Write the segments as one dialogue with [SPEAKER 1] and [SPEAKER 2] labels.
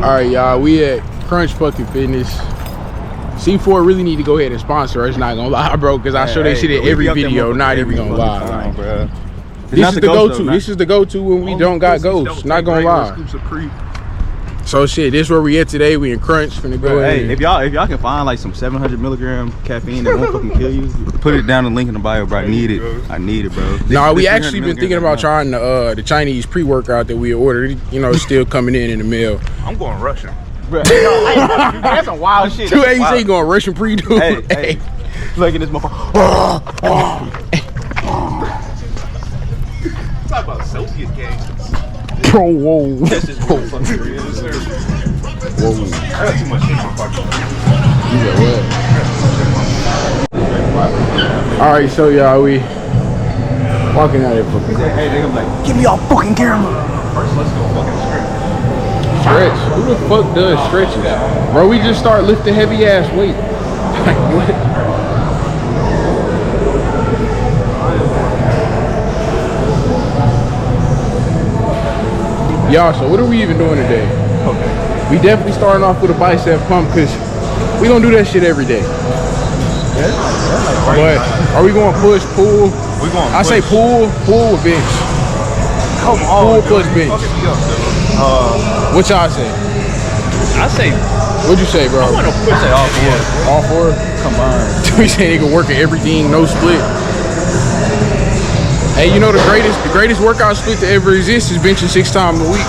[SPEAKER 1] Alright, y'all, we at Crunch fucking Fitness. C4 really need to go ahead and sponsor us, not gonna lie, bro, because I show that shit in every video, not even gonna lie.
[SPEAKER 2] Bro.
[SPEAKER 1] This is the go-to. This is the go-to when we don't got ghosts, not gonna lie. So shit, this where we at today. We in Crunch, finna go ahead.
[SPEAKER 2] Hey, if y'all can find like some 700 milligram caffeine that won't fucking kill you, put it down in the link in the bio, bro. I need it, bro.
[SPEAKER 1] Nah, we actually been thinking about trying the Chinese pre-workout that we ordered. You know, it's still coming in the mail.
[SPEAKER 3] I'm going Russian.
[SPEAKER 2] Bro, that's some wild shit.
[SPEAKER 1] Two A's ain't going Russian pre, dude.
[SPEAKER 2] Hey, look at this motherfucker.
[SPEAKER 3] Talk about Soviet games.
[SPEAKER 1] Bro, whoa.
[SPEAKER 2] This is
[SPEAKER 1] Whoa.
[SPEAKER 3] I got too much shit in my pocket.
[SPEAKER 1] Alright, so y'all, we walking out here fucking
[SPEAKER 2] Hey, they gonna be like, give me your fucking camera.
[SPEAKER 3] First, let's go fucking
[SPEAKER 1] stretch. Who the fuck does stretches? Bro, we just start lifting heavy ass weight. Like what? Y'all, so what are we even doing today?
[SPEAKER 2] Okay.
[SPEAKER 1] We definitely starting off with a bicep pump because we gonna do that shit every day. But are we going push, pull?
[SPEAKER 3] We going
[SPEAKER 1] I say pull with bench.
[SPEAKER 3] Come on,
[SPEAKER 1] pull plus bench. What y'all say?
[SPEAKER 3] I say,
[SPEAKER 1] What'd you say, bro?
[SPEAKER 3] I want to push it all four.
[SPEAKER 1] All four?
[SPEAKER 2] Come on.
[SPEAKER 1] We say they can work at everything, no split. Hey, you know the greatest workout split to ever exist is benching 6 times a week.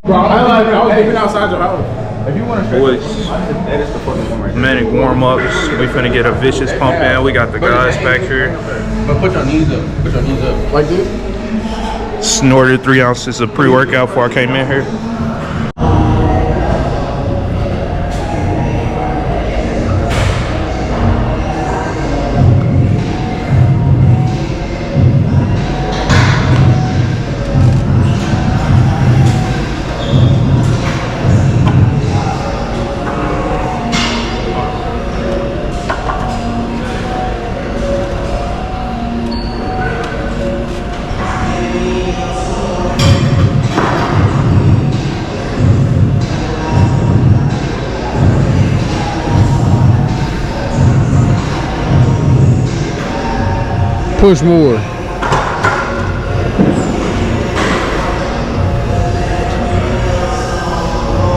[SPEAKER 1] Bro, I was living outside your house. If you want to
[SPEAKER 3] Boys,
[SPEAKER 2] that is the fucking one right there.
[SPEAKER 3] manic warm-ups. We finna get a vicious pump in. We got the guys back here.
[SPEAKER 1] But put your knees up. Put your knees up. Like this?
[SPEAKER 3] Snorted 3 ounces of pre-workout before I came in here.
[SPEAKER 1] Push more.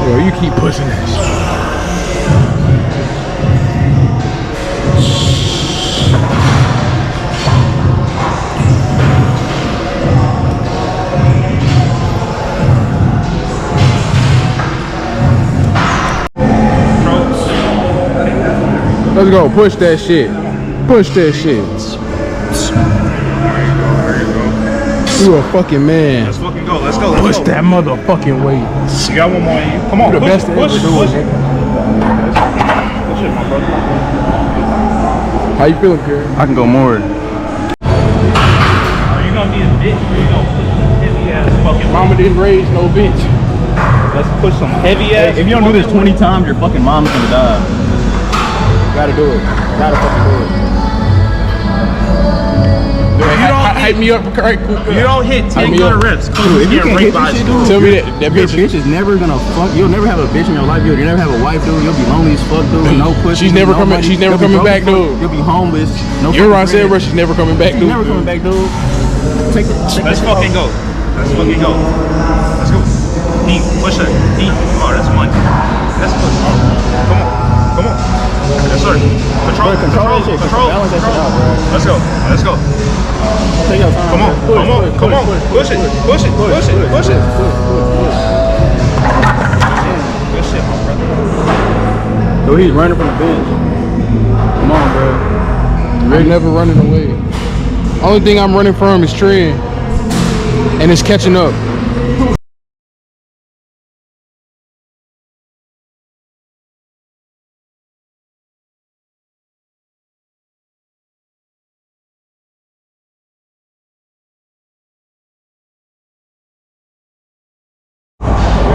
[SPEAKER 1] Yo, you keep pushing this. Let's go, push that shit. Push that shit. You a fucking man.
[SPEAKER 3] Let's fucking go. Let's go.
[SPEAKER 1] Push that motherfucking weight.
[SPEAKER 3] You got one more in you. Come on.
[SPEAKER 1] You the best to ever do it, nigga.
[SPEAKER 3] Push it, my brother.
[SPEAKER 1] How you feeling, Kerry?
[SPEAKER 2] I can go more.
[SPEAKER 3] Are you gonna be a bitch or you gonna push some heavy ass fucking
[SPEAKER 1] Mama didn't raise no bitch.
[SPEAKER 3] Let's push some heavy ass.
[SPEAKER 2] If you don't do this 20 times, your fucking mom's gonna die.
[SPEAKER 1] Gotta do it. Gotta fucking do it. Hype me up, right?
[SPEAKER 3] You don't hit 10
[SPEAKER 1] me up.
[SPEAKER 3] good reps.
[SPEAKER 2] Dude, if you can't hit this shit, dude,
[SPEAKER 1] Tell me that
[SPEAKER 2] your
[SPEAKER 1] bitch.
[SPEAKER 2] bitch is never gonna fuck. You'll never have a bitch in your life, dude. You'll never have a wife, dude. You'll be lonely as fuck, dude. No pussy.
[SPEAKER 1] She's never
[SPEAKER 2] no
[SPEAKER 1] coming.
[SPEAKER 2] money.
[SPEAKER 1] She's never
[SPEAKER 2] You'll be
[SPEAKER 1] coming back,
[SPEAKER 2] broke as fuck.
[SPEAKER 1] dude.
[SPEAKER 2] You'll be homeless. No.
[SPEAKER 1] You're right,
[SPEAKER 2] fucking
[SPEAKER 1] said, bro.
[SPEAKER 2] friends.
[SPEAKER 1] She's never coming back,
[SPEAKER 2] She's
[SPEAKER 1] dude.
[SPEAKER 2] never coming back, dude.
[SPEAKER 3] Let's fucking go. Let's fucking go. Let's go. Deep. Push it. Deep. Oh, that's one. That's good. Come on. Come on. Yes, sir. Control.
[SPEAKER 2] Control that shit. Balance that shit out, bro.
[SPEAKER 3] Let's go. Let's go.
[SPEAKER 2] Take your time.
[SPEAKER 3] Come on.
[SPEAKER 2] Push,
[SPEAKER 3] Come on.
[SPEAKER 2] push,
[SPEAKER 3] Come on.
[SPEAKER 2] push,
[SPEAKER 3] Push it. Push it. Push it. Push it. Good shit, my brother.
[SPEAKER 2] So he's running from the bench. Come on, bro.
[SPEAKER 1] You're never running away. Only thing I'm running from is trend, and it's catching up.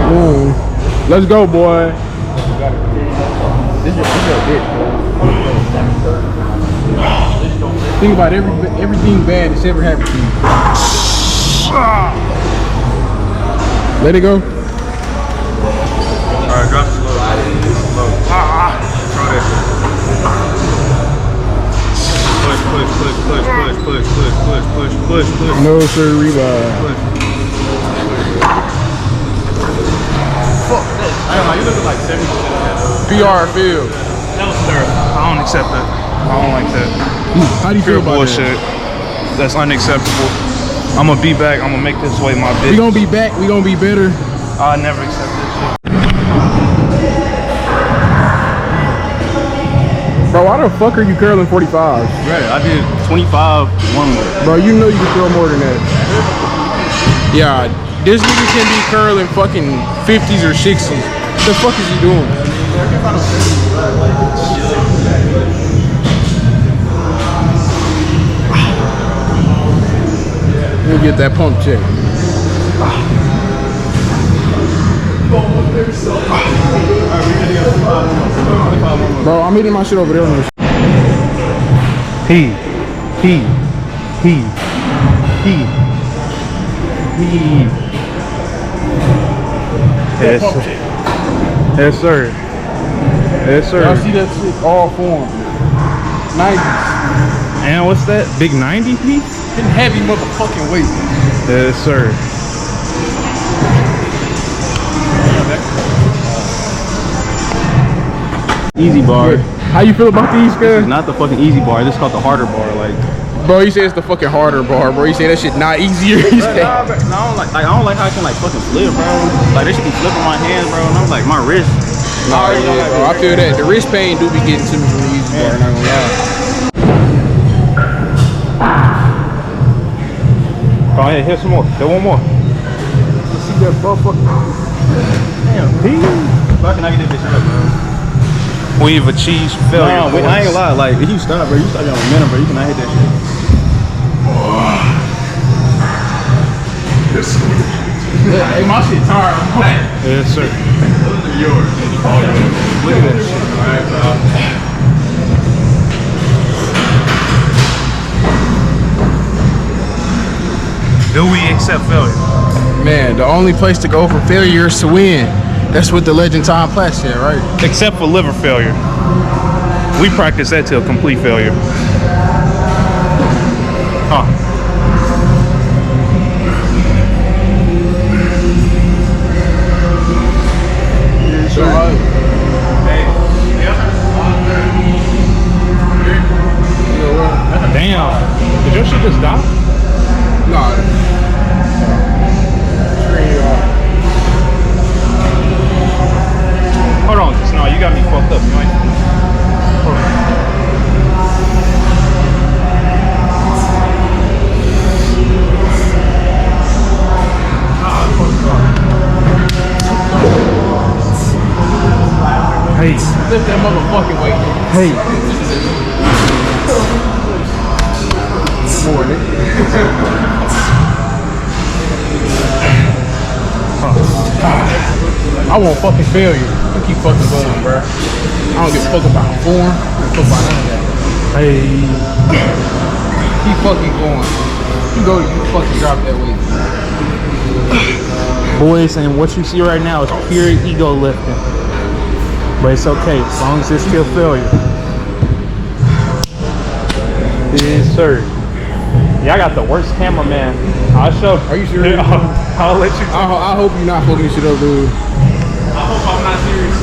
[SPEAKER 1] Boom. Let's go, boy.
[SPEAKER 2] This is your bitch, bro.
[SPEAKER 1] Think about everything bad that's ever happened to you. Let it go.
[SPEAKER 3] Alright, drop it slow. Slow. Try that shit. Push.
[SPEAKER 1] No, sir, revive.
[SPEAKER 3] Push. Fuck that. I don't know, you looking like 70% of that.
[SPEAKER 1] PR field.
[SPEAKER 3] That was terrible. I don't accept that. I don't like that.
[SPEAKER 1] How do you feel
[SPEAKER 3] Pure
[SPEAKER 1] about
[SPEAKER 3] bullshit. That's unacceptable. I'm gonna be back. I'm gonna make this way my
[SPEAKER 1] that?
[SPEAKER 3] bitch.
[SPEAKER 1] We gonna be back. We gonna be better.
[SPEAKER 3] I never accept this shit.
[SPEAKER 1] Bro, why the fuck are you curling 45s?
[SPEAKER 2] Right, I did 25 one way.
[SPEAKER 1] Bro, you know you can throw more than that. Yeah, this nigga can be curling fucking 50s or 60s. What the fuck is he doing? We'll get that pump check. Bro, I'm eating my shit over there on this.
[SPEAKER 3] He. Yes, sir. Yes, sir. Yes, sir.
[SPEAKER 1] Y'all see that shit all form. 90s.
[SPEAKER 3] And what's that? Big 90 piece?
[SPEAKER 1] Getting heavy motherfucking weight.
[SPEAKER 3] Yes, sir.
[SPEAKER 2] Easy bar.
[SPEAKER 1] How you feel about these
[SPEAKER 2] This is
[SPEAKER 1] guys?
[SPEAKER 2] not the fucking easy bar. This is called the harder bar. Like,
[SPEAKER 1] Bro, you say it's the fucking harder bar, bro. You say that shit not easier. You say,
[SPEAKER 2] I don't like how I can like fucking flip, bro. Like, they should be flipping my hands, bro. And I'm like, my wrist.
[SPEAKER 1] nah, yeah, bro. I feel that. The wrist pain do be getting to me from the easy bar, not gonna lie.
[SPEAKER 3] Go ahead, hit some more. Hit one more.
[SPEAKER 1] You see that motherfucker?
[SPEAKER 2] Damn, why can I get this bitch up, bro?
[SPEAKER 3] We've achieved failure.
[SPEAKER 2] No, wait, I ain't gonna lie. Like, if you stop, bro, you stop your momentum, bro. You cannot hit that shit.
[SPEAKER 1] Hey, my shit tired.
[SPEAKER 3] Yes, sir.
[SPEAKER 2] Look at that shit. Alright, bro.
[SPEAKER 3] Do we accept failure?
[SPEAKER 1] Man, the only place to go for failure is to win. That's what the legend Tom Platt said, right?
[SPEAKER 3] Except for liver failure. We practice that till complete failure. Huh. Damn. Did your shit just die?
[SPEAKER 1] Nah.
[SPEAKER 3] Hold on, just no, you got me fucked up. You ain't. Hold on. Hey,
[SPEAKER 1] Lift that motherfucking weight.
[SPEAKER 3] hey.
[SPEAKER 1] More, I want fucking failure. You keep fucking going, bro. I don't give a fuck about form. I don't give a fuck about none of that.
[SPEAKER 3] Hey.
[SPEAKER 1] Keep fucking going. You fucking drop that weight.
[SPEAKER 3] Boys, and what you see right now is pure ego lifting. But it's okay, as long as it's still failure. Yes, sir. Yeah, I got the worst cameraman. I'll show.
[SPEAKER 1] Are you serious?
[SPEAKER 3] I'll let you.
[SPEAKER 1] I hope you're not fucking this shit up, dude.
[SPEAKER 3] I hope I'm not serious.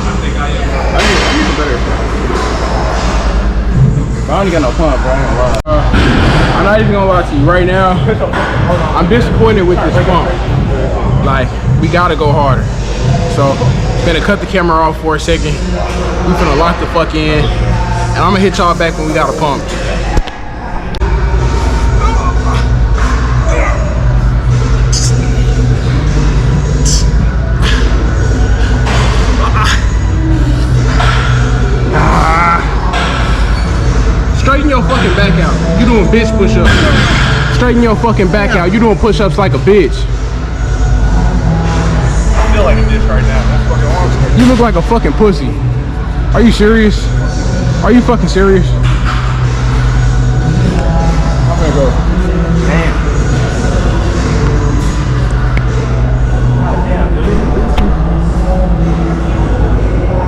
[SPEAKER 3] I think I am.
[SPEAKER 2] I need some better. I don't got no pump, bro. I ain't gonna lie.
[SPEAKER 1] I'm not even gonna lie to you right now. I'm disappointed with this pump. Like, we gotta go harder. So, finna cut the camera off for a second. We finna lock the fuck in. And I'm gonna hit y'all back when we got a pump. Straighten your fucking back out. You doing bitch push-ups. Straighten your fucking back out. You doing push-ups like a bitch.
[SPEAKER 3] I feel like a bitch right now. That's fucking awesome.
[SPEAKER 1] You look like a fucking pussy. Are you serious? Are you fucking serious? I'm gonna go.
[SPEAKER 3] Damn.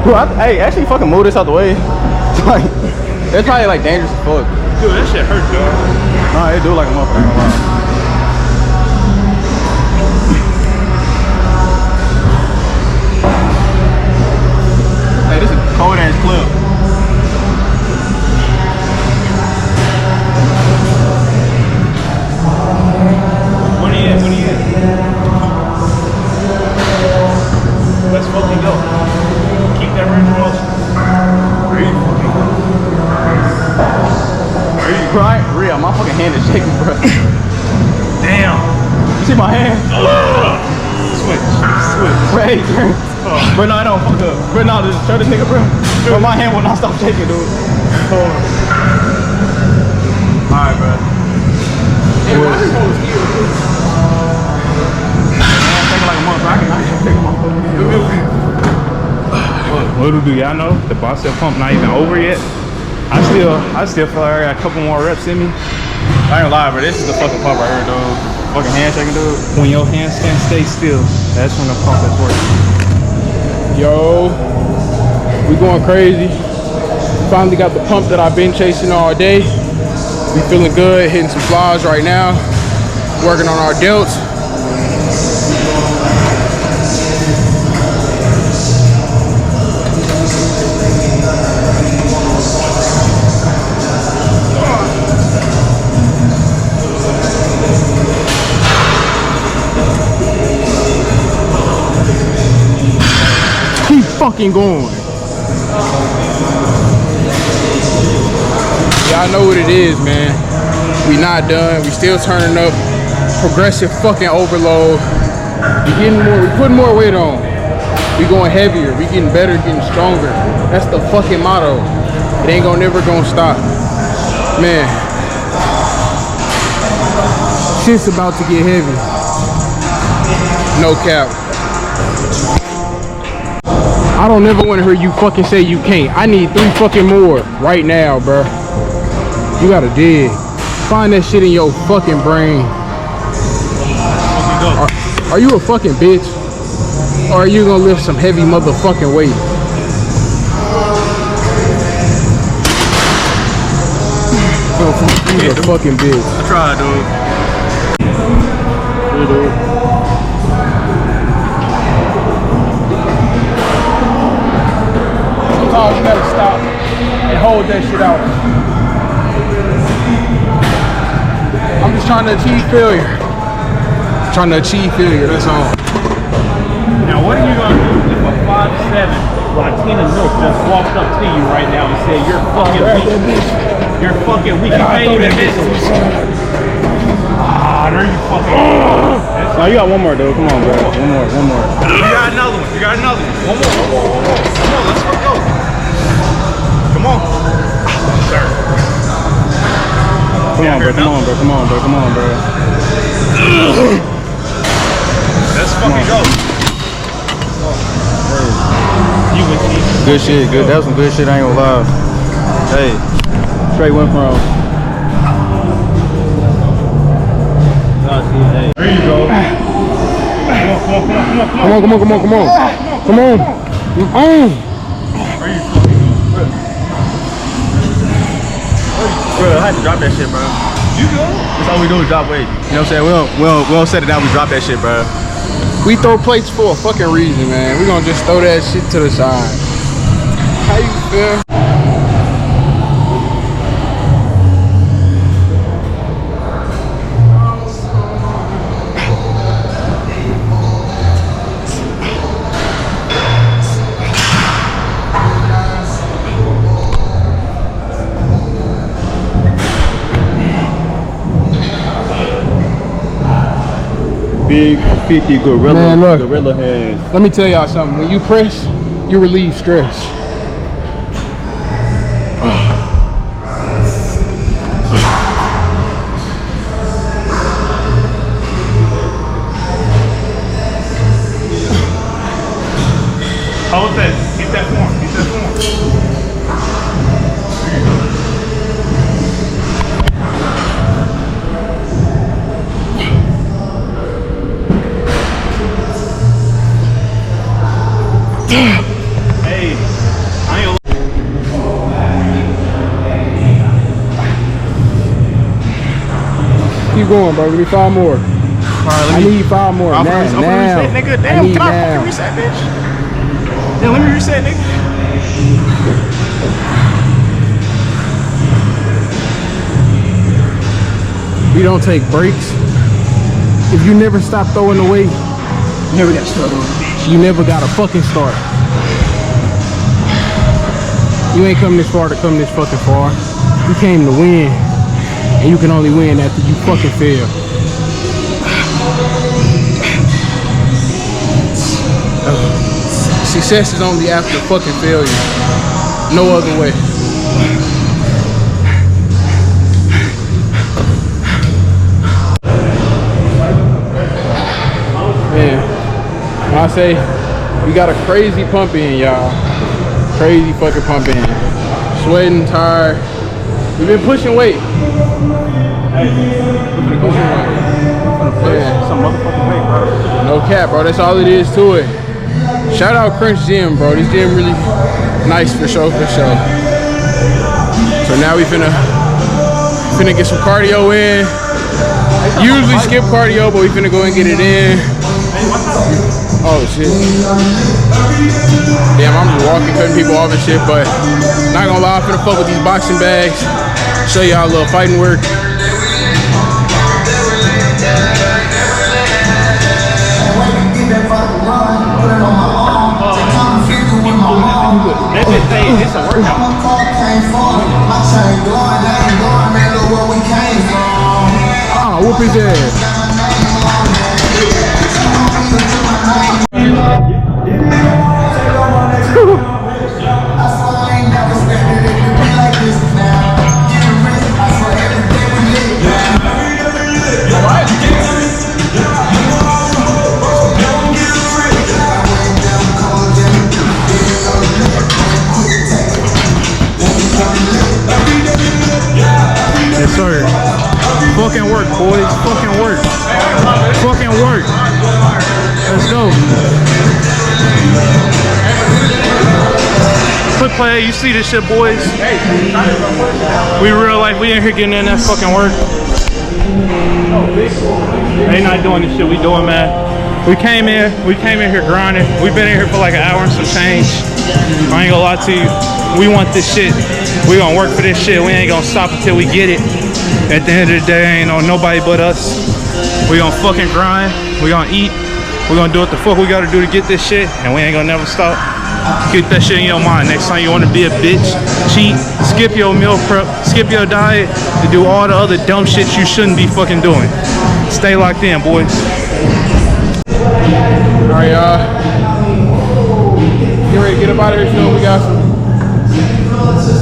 [SPEAKER 2] Bro, hey, actually fucking move this out the way. Like, it's probably like dangerous as fuck.
[SPEAKER 3] Dude, that shit hurt, dog.
[SPEAKER 2] Nah, it do like a motherfucker. Ain't gonna lie. Hey, this is a cold ass clip.
[SPEAKER 3] What are you at? What are you at? Let's fucking go. Keep that range of motion.
[SPEAKER 2] Right? Real, my fucking hand is shaking, bro.
[SPEAKER 3] Damn.
[SPEAKER 2] You see my hand?
[SPEAKER 3] Switch.
[SPEAKER 2] Right, bro, no, I don't fuck up. Bro, no, just show this nigga, bro. Bro, my hand will not stop shaking, dude. Alright, bro.
[SPEAKER 1] Hey, why this whole skill?
[SPEAKER 2] I'm shaking like a motherfucker. I can take my
[SPEAKER 3] What do y'all know? The bicep pump not even over yet. I still feel like I got a couple more reps in me.
[SPEAKER 2] I ain't gonna lie, bro. This is the fucking pump right here, dude. Fucking hand shaking, dude.
[SPEAKER 3] When your hands can't stay still, that's when the pump is working.
[SPEAKER 1] Yo, we going crazy. Finally got the pump that I've been chasing all day. We feeling good, hitting some flies right now. Working on our delts. Keep fucking going. Y'all know what it is, man. We not done. We still turning up. Progressive fucking overload. We getting more. We putting more weight on. We going heavier. We getting better, getting stronger. That's the fucking motto. It ain't never gonna stop, man. Shit's about to get heavy. No cap. I don't never want to hear you fucking say you can't. I need 3 fucking more right now, bro. You gotta dig. Find that shit in your fucking brain. Are you a fucking bitch? Or are you gonna lift some heavy motherfucking weight? You're a fucking bitch.
[SPEAKER 2] I tried, dude.
[SPEAKER 1] Yeah, dude. Sometimes you gotta stop and hold that shit out. I'm just trying to achieve failure. Trying to achieve failure, that's all.
[SPEAKER 3] Now, what are you gonna do if a 5'7" Latina milk just walked up to you right now and said, "You're fucking weak. You're fucking weak. You can't even miss." Ah, there you fucking.
[SPEAKER 2] Oh, you got one more, dude. Come on, bro. One more.
[SPEAKER 3] You got another one. You got another one. One more. Come on, let's go. Come on. Sir.
[SPEAKER 2] Come on, bro.
[SPEAKER 3] Let's fucking go. You with me?
[SPEAKER 2] Good shit, good. That was some good shit, I ain't gonna lie. Hey, straight went from.
[SPEAKER 3] There you go.
[SPEAKER 1] Come on.
[SPEAKER 2] Bro, I had to drop that shit, bro.
[SPEAKER 3] You good?
[SPEAKER 2] That's all we do is drop weight. You know what I'm saying? We don't set it down, we drop that shit, bro.
[SPEAKER 1] We throw plates for a fucking reason, man. We gonna just throw that shit to the side. How you feel?
[SPEAKER 2] Big 50 gorilla,
[SPEAKER 1] Man, look.
[SPEAKER 2] gorilla hands.
[SPEAKER 1] Let me tell y'all something. When you press, you relieve stress.
[SPEAKER 3] Hold that. Keep that form. Keep that form. Hey,
[SPEAKER 1] going, bro. Give me 5 more.
[SPEAKER 3] Alright,
[SPEAKER 1] I need 5 more.
[SPEAKER 3] I'm
[SPEAKER 1] Now,
[SPEAKER 3] finna
[SPEAKER 1] now.
[SPEAKER 3] reset, nigga.
[SPEAKER 1] I
[SPEAKER 3] Damn,
[SPEAKER 1] need
[SPEAKER 3] can I
[SPEAKER 1] now.
[SPEAKER 3] fucking reset, bitch? Yeah, let me reset, nigga.
[SPEAKER 1] We don't take breaks. If you never stop throwing the weight,
[SPEAKER 3] You never got started on the beach.
[SPEAKER 1] you never got to fucking start. You ain't come this far to come this fucking far. You came to win, and you can only win after you fucking fail. Success is only after fucking failure. No other way. Man, when I say we got a crazy pump in, y'all. Crazy fucking pump in. Sweating, tired. We've been pushing weight. Yeah.
[SPEAKER 2] Some motherfucking weight, bro.
[SPEAKER 1] No cap, bro. That's all it is to it. Shout out Crunch Gym, bro. This gym really nice for sure, for sure. So now we finna get some cardio in. Usually skip cardio, but we finna go and get it in. Oh shit. Damn, I'm just walking, cutting people off and shit, but not gonna lie, I'm finna fuck with these boxing bags. Show y'all a little fighting work.
[SPEAKER 3] That bitch say it's a workout.
[SPEAKER 1] Ah, whoop his ass. Yes, sir. Fucking work, boys. Fucking work. Fucking work. Let's go.
[SPEAKER 3] Quick play, you see this shit, boys? We real life, we in here getting in that fucking work. They not doing this shit we doing, man. We came in here grinding. We've been in here for like an hour and some change. I ain't gonna lie to you. We want this shit. We gonna work for this shit. We ain't gonna stop until we get it. At the end of the day, ain't on nobody but us. We gonna fucking grind. We gonna eat. We gonna do what the fuck we gotta do to get this shit, and we ain't gonna never stop. Keep that shit in your mind. Next time you wanna be a bitch, cheat, skip your meal prep, skip your diet, and do all the other dumb shit you shouldn't be fucking doing. Stay locked in, boys.
[SPEAKER 1] All right, y'all. Get ready to get up out of here soon.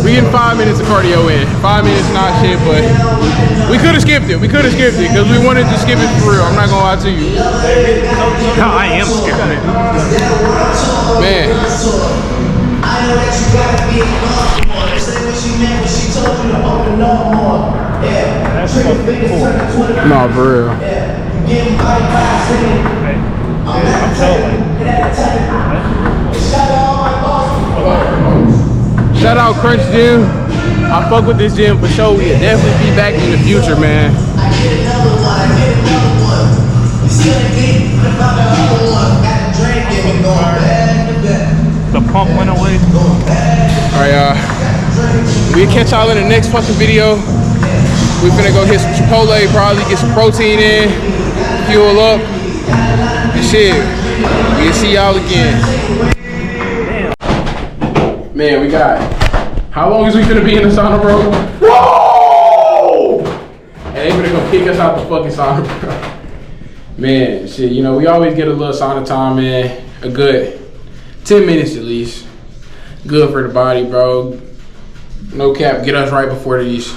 [SPEAKER 1] We getting 5 minutes of cardio in. 5 minutes, not shit, but we could have skipped it. We could have skipped it because we wanted to skip it for real. I'm not gonna lie to you.
[SPEAKER 3] I am skipping it.
[SPEAKER 1] Man.
[SPEAKER 3] That's fucking cool.
[SPEAKER 1] No, for real.
[SPEAKER 3] I'm telling
[SPEAKER 1] Shout out Crunch Gym. I fuck with this gym for sure. We'll definitely be back in the future, man.
[SPEAKER 3] the pump went away.
[SPEAKER 1] Alright, we'll catch y'all in the next fucking video. We finna go hit some Chipotle, probably get some protein in, fuel up, and shit. We'll see y'all again. Man, we got, how long is we gonna be in the sauna, bro? Whoa! And they gonna go kick us out the fucking sauna, bro. Man, shit, you know, we always get a little sauna time, man. A good 10 minutes at least. Good for the body, bro. No cap, get us right before these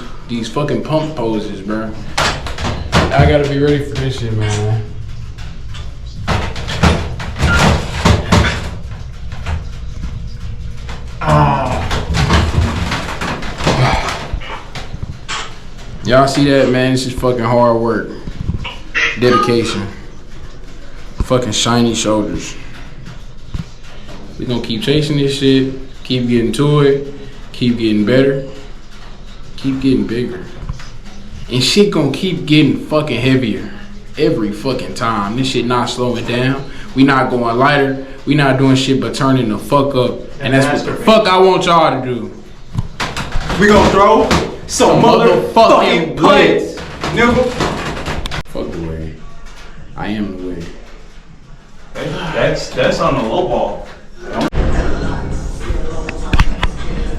[SPEAKER 1] fucking pump poses, bro. I gotta be ready for this shit, man. Y'all see that, man? This is fucking hard work. Dedication. Fucking shiny shoulders. We gonna keep chasing this shit, keep getting to it, keep getting better, keep getting bigger. And shit gonna keep getting fucking heavier every fucking time. This shit not slowing down. We not going lighter. We not doing shit but turning the fuck up. And that's what the fuck I want y'all to do.
[SPEAKER 2] We gonna throw some motherfucking plates, nigga.
[SPEAKER 1] Fuck the way. I am the way.
[SPEAKER 3] That's on the low ball.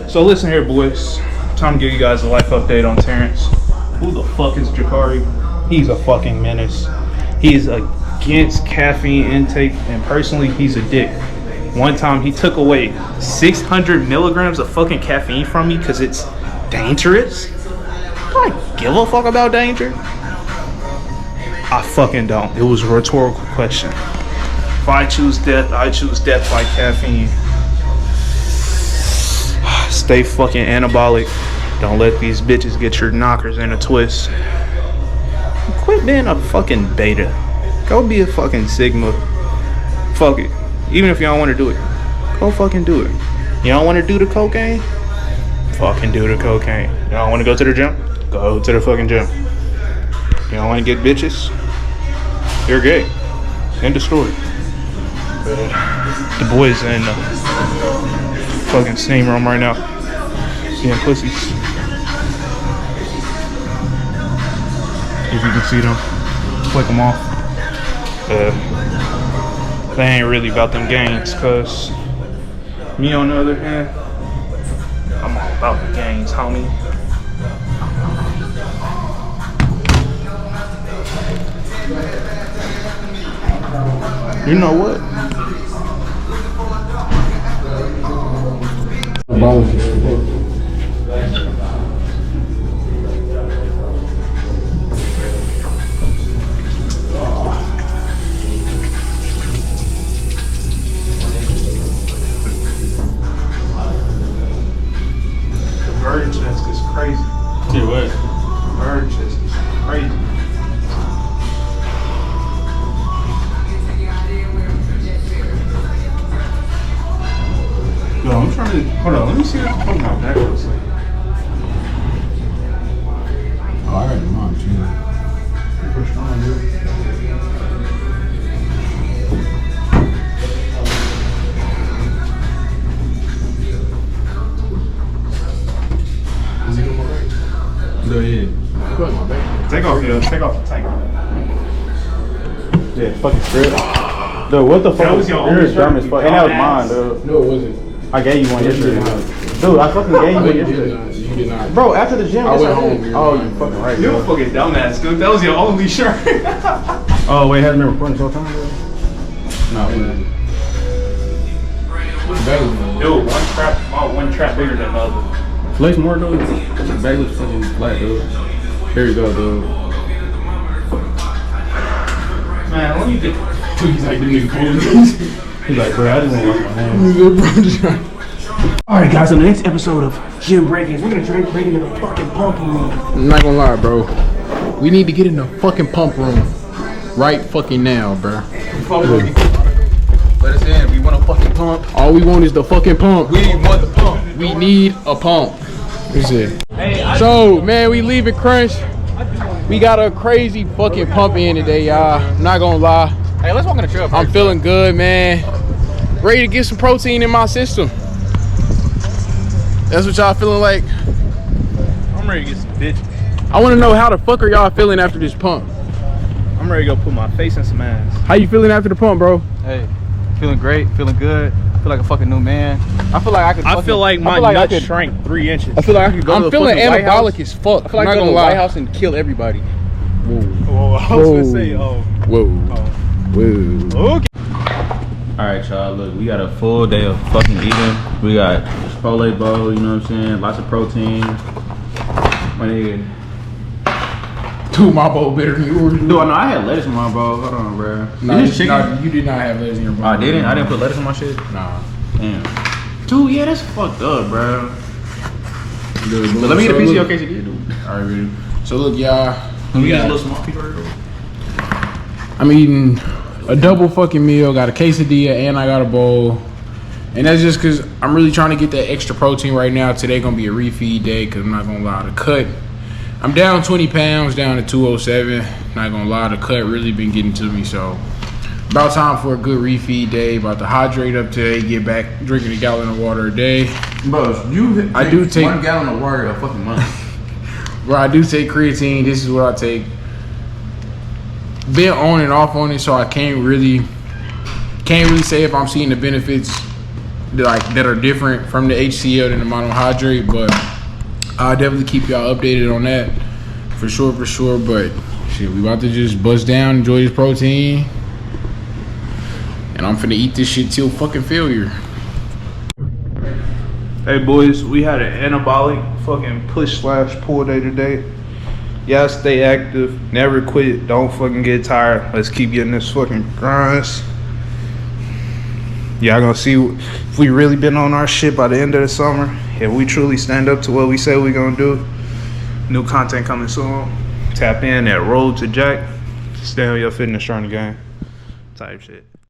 [SPEAKER 3] So listen here, boys. Time to give you guys a life update on Terrence. Who the fuck is Jakari? He's a fucking menace. He is against caffeine intake, and personally, he's a dick. One time, he took away 600 milligrams of fucking caffeine from me because it's dangerous. Do I give a fuck about danger? I fucking don't. It was a rhetorical question. If I choose death, I choose death by caffeine. Stay fucking anabolic. Don't let these bitches get your knockers in a twist. Quit being a fucking beta. Go be a fucking sigma. Fuck it. Even if you don't want to do it, go fucking do it. You don't want to do the cocaine? Fucking do the cocaine. You don't want to go to the gym? Go to the fucking gym. You don't want to get bitches? You're gay. End of story. The boys in the fucking steam room right now. Seeing pussies. If you can see them, click them off. They ain't really about them gains, cause me on the other hand, I'm all about the gains, homie. You know what? Bird chest is crazy.
[SPEAKER 2] Dude, what?
[SPEAKER 3] Bird chest is crazy. Yo, I'm trying to hold on. Let me see what my back looks like.
[SPEAKER 1] Oh, I got the mom too.
[SPEAKER 3] Push on, dude.
[SPEAKER 1] Is he on my back?
[SPEAKER 2] Go ahead.
[SPEAKER 1] Put my back.
[SPEAKER 3] Take off the tank.
[SPEAKER 2] Yeah, fucking strip. Dude, what the fuck?
[SPEAKER 3] That was your only
[SPEAKER 2] You're dumb
[SPEAKER 3] shirt,
[SPEAKER 2] as fuck.
[SPEAKER 3] you
[SPEAKER 2] And that was
[SPEAKER 3] dumbass.
[SPEAKER 2] mine, dude.
[SPEAKER 1] No, it wasn't.
[SPEAKER 2] I gave you one yesterday.
[SPEAKER 1] did not.
[SPEAKER 2] Dude, I fucking gave you
[SPEAKER 1] No,
[SPEAKER 2] one
[SPEAKER 1] you did
[SPEAKER 2] yesterday.
[SPEAKER 1] not. You did not.
[SPEAKER 2] Bro, after the gym,
[SPEAKER 1] I
[SPEAKER 2] yes,
[SPEAKER 1] went
[SPEAKER 2] did.
[SPEAKER 1] home, you're
[SPEAKER 2] Oh,
[SPEAKER 1] lying.
[SPEAKER 2] you fucking right,
[SPEAKER 3] You a
[SPEAKER 2] dude.
[SPEAKER 3] fucking dumbass, dude. That was your only shirt.
[SPEAKER 2] Oh, wait, hasn't been recording this whole time, dude?
[SPEAKER 1] No, it wasn't. That was
[SPEAKER 3] Dude, one trap bigger than the other.
[SPEAKER 2] Flex more, dude. The bag looks fucking flat, dude. Here you go, dude.
[SPEAKER 3] Man, let me get.
[SPEAKER 1] He's like, the nigga pulled
[SPEAKER 2] He's like, bro, I just want to wash my hands.
[SPEAKER 4] Alright guys, on the next episode of Gym Break-Ins, we're gonna break into the fucking pump room.
[SPEAKER 1] I'm not gonna lie, bro. We need to get in the fucking pump room right fucking now, bro.
[SPEAKER 2] Let us in. We want a fucking pump.
[SPEAKER 1] All we want is the fucking pump.
[SPEAKER 2] We want the pump.
[SPEAKER 1] We need a pump. That's it. So, man, we leaving Crunch. We got a crazy fucking pump in today, y'all. I'm not gonna lie.
[SPEAKER 2] Hey, let's walk on the trail.
[SPEAKER 1] I'm feeling good, man. Ready to get some protein in my system. That's what y'all feeling like?
[SPEAKER 3] I'm ready to get some bitches.
[SPEAKER 1] I want to know how the fuck are y'all feeling after this pump?
[SPEAKER 3] I'm ready to go put my face in some ass.
[SPEAKER 1] How you feeling after the pump, bro?
[SPEAKER 2] Hey, feeling great, feeling good. I feel like a fucking new man. I feel like I could.
[SPEAKER 3] I feel like my nuts shrank 3 inches.
[SPEAKER 2] I feel like I could go to
[SPEAKER 1] I'm
[SPEAKER 2] the
[SPEAKER 1] feeling
[SPEAKER 2] fucking White House.
[SPEAKER 1] anabolic as fuck.
[SPEAKER 2] I feel like
[SPEAKER 1] I'm not
[SPEAKER 2] I go to
[SPEAKER 1] gonna
[SPEAKER 2] the
[SPEAKER 1] lie.
[SPEAKER 2] White House and kill everybody.
[SPEAKER 3] Whoa, I was gonna say,
[SPEAKER 1] Whoa. Whoa.
[SPEAKER 3] okay.
[SPEAKER 2] All right, y'all. Look, we got a full day of fucking eating. We got Chipotle bowl. You know what I'm saying? Lots of protein. My nigga.
[SPEAKER 1] Dude, my bowl better than yours.
[SPEAKER 2] Dude, I know I had lettuce in my bowl. Hold on, bro.
[SPEAKER 1] Nah,
[SPEAKER 2] Is this chicken?
[SPEAKER 1] nah, you did not have lettuce in your bowl.
[SPEAKER 2] I didn't. I didn't put lettuce in my shit.
[SPEAKER 1] Nah.
[SPEAKER 2] Damn. Dude, yeah, that's fucked up, bro.
[SPEAKER 1] Dude,
[SPEAKER 2] But let me get a
[SPEAKER 1] so
[SPEAKER 2] piece of your
[SPEAKER 1] look-
[SPEAKER 2] quesadilla, dude.
[SPEAKER 1] All right, ready. So look, y'all.
[SPEAKER 2] Let me
[SPEAKER 1] We
[SPEAKER 2] get a
[SPEAKER 1] got,
[SPEAKER 2] little small piece right here.
[SPEAKER 1] I'm eating a double fucking meal. Got a quesadilla and I got a bowl. And that's just because I'm really trying to get that extra protein right now. Today gonna be a refeed day because I'm not gonna lie to cut. I'm down 20 pounds, down to 207. Not gonna lie, the cut really been getting to me, so about time for a good refeed day. About to hydrate up today, get back drinking a gallon of water a day.
[SPEAKER 2] Bro,
[SPEAKER 1] I do take
[SPEAKER 2] 1 gallon of water a fucking month.
[SPEAKER 1] Bro, I do take creatine. This is what I take. Been on and off on it, so I can't really say if I'm seeing the benefits that are different from the HCL than the monohydrate, but I'll definitely keep y'all updated on that for sure. But shit, we about to just bust down, enjoy this protein, and I'm finna eat this shit till fucking failure.
[SPEAKER 5] Hey boys, we had an anabolic fucking push/pull day today. Y'all stay active, never quit, don't fucking get tired. Let's keep getting this fucking grinds. Y'all gonna see if we really been on our shit by the end of the summer. If we truly stand up to what we say we gonna do. New content coming soon. Tap in at Road to Jack. Stay on your fitness journey, gang. Type shit.